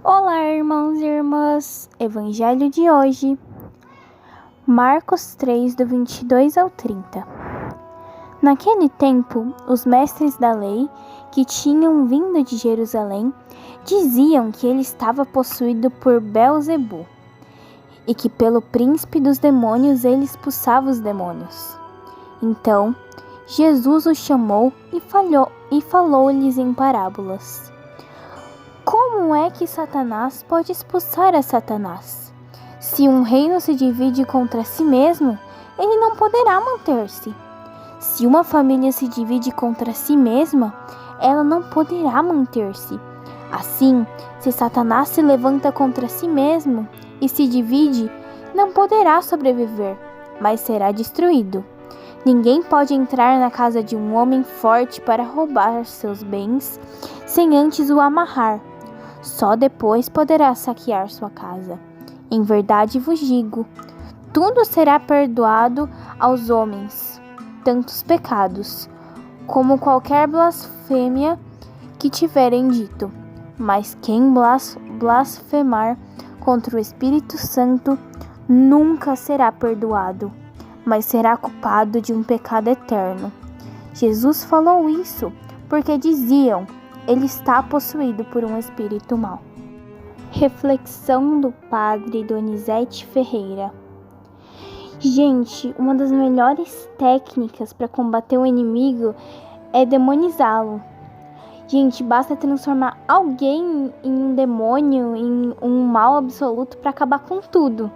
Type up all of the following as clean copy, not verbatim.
Olá, irmãos e irmãs! Evangelho de hoje, Marcos 3, do 22 ao 30. Naquele tempo, os mestres da lei, que tinham vindo de Jerusalém, diziam que ele estava possuído por Beelzebu, e que pelo príncipe dos demônios ele expulsava os demônios. Então, Jesus os chamou e falou-lhes em parábolas. Como é que Satanás pode expulsar a Satanás? Se um reino se divide contra si mesmo, ele não poderá manter-se. Se uma família se divide contra si mesma, ela não poderá manter-se. Assim, se Satanás se levanta contra si mesmo e se divide, não poderá sobreviver, mas será destruído. Ninguém pode entrar na casa de um homem forte para roubar seus bens sem antes o amarrar. Só depois poderá saquear sua casa. Em verdade vos digo, tudo será perdoado aos homens, tanto os pecados, como qualquer blasfêmia que tiverem dito. Mas quem blasfemar contra o Espírito Santo nunca será perdoado, mas será culpado de um pecado eterno. Jesus falou isso porque diziam: ele está possuído por um espírito mau. Reflexão do Padre Donizete Ferreira. Gente, uma das melhores técnicas para combater o inimigo é demonizá-lo. Gente, basta transformar alguém em um demônio, em um mal absoluto para acabar com tudo.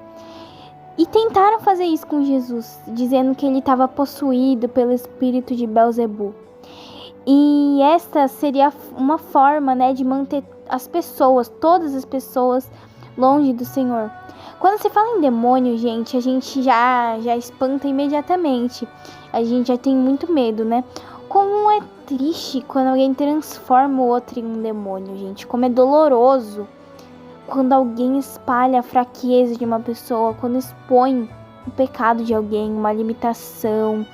E tentaram fazer isso com Jesus, dizendo que ele estava possuído pelo espírito de Beelzebu. E esta seria uma forma, de manter as pessoas, todas as pessoas, longe do Senhor. Quando se fala em demônio, gente, a gente já espanta imediatamente. A gente já tem muito medo, né? Como é triste quando alguém transforma o outro em um demônio, gente. Como é doloroso quando alguém espalha a fraqueza de uma pessoa, quando expõe o pecado de alguém, uma limitação,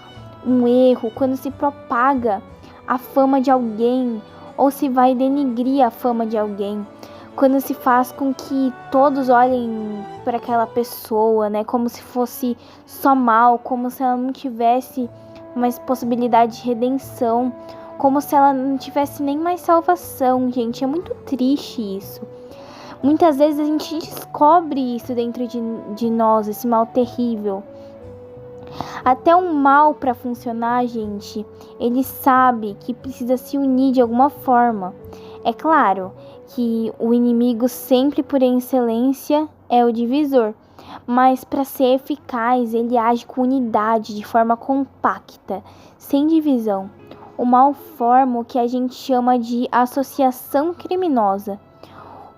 um erro, quando se propaga a fama de alguém, ou se vai denigrir a fama de alguém, quando se faz com que todos olhem para aquela pessoa, como se fosse só mal, como se ela não tivesse mais possibilidade de redenção, como se ela não tivesse nem mais salvação, gente. É muito triste isso. Muitas vezes a gente descobre isso dentro de nós, esse mal terrível. Até um mal para funcionar, gente, ele sabe que precisa se unir de alguma forma. É claro que o inimigo sempre por excelência é o divisor, mas para ser eficaz ele age com unidade, de forma compacta, sem divisão. O mal forma o que a gente chama de associação criminosa.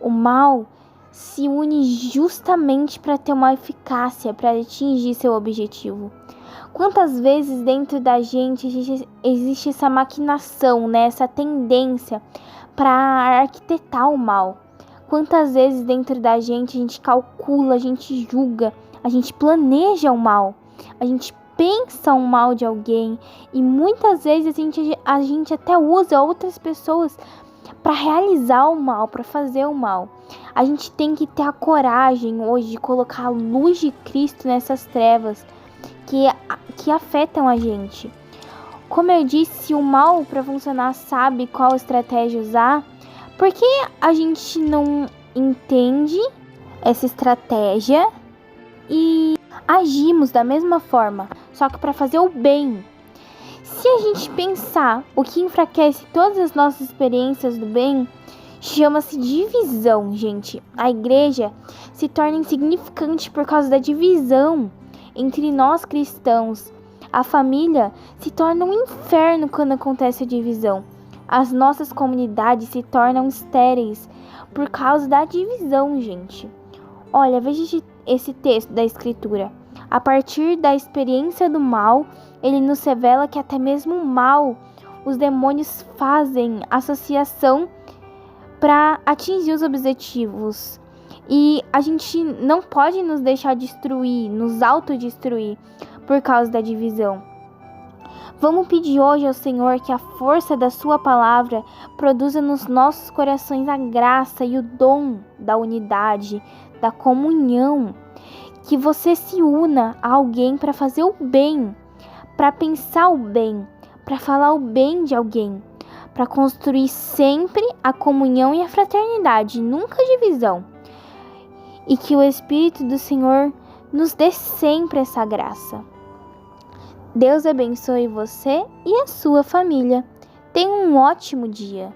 O mal se une justamente para ter uma eficácia, para atingir seu objetivo. Quantas vezes dentro da gente existe essa maquinação, essa tendência para arquitetar o mal? Quantas vezes dentro da gente a gente calcula, a gente julga, a gente planeja o mal, a gente pensa o mal de alguém e muitas vezes a gente até usa outras pessoas para realizar o mal, para fazer o mal. A gente tem que ter a coragem hoje de colocar a luz de Cristo nessas trevas que afetam a gente. Como eu disse, o mal para funcionar sabe qual estratégia usar. Por que a gente não entende essa estratégia e agimos da mesma forma, só que para fazer o bem? Se a gente pensar o que enfraquece todas as nossas experiências do bem, chama-se divisão, gente. A igreja se torna insignificante por causa da divisão entre nós cristãos. A família se torna um inferno quando acontece a divisão. As nossas comunidades se tornam estéreis por causa da divisão, gente. Olha, veja esse texto da Escritura. A partir da experiência do mal, ele nos revela que até mesmo o mal, os demônios fazem associação para atingir os objetivos. E a gente não pode nos deixar destruir, nos autodestruir por causa da divisão. Vamos pedir hoje ao Senhor que a força da sua palavra produza nos nossos corações a graça e o dom da unidade, da comunhão. Que você se una a alguém para fazer o bem, para pensar o bem, para falar o bem de alguém, para construir sempre a comunhão e a fraternidade, nunca a divisão. E que o Espírito do Senhor nos dê sempre essa graça. Deus abençoe você e a sua família. Tenha um ótimo dia.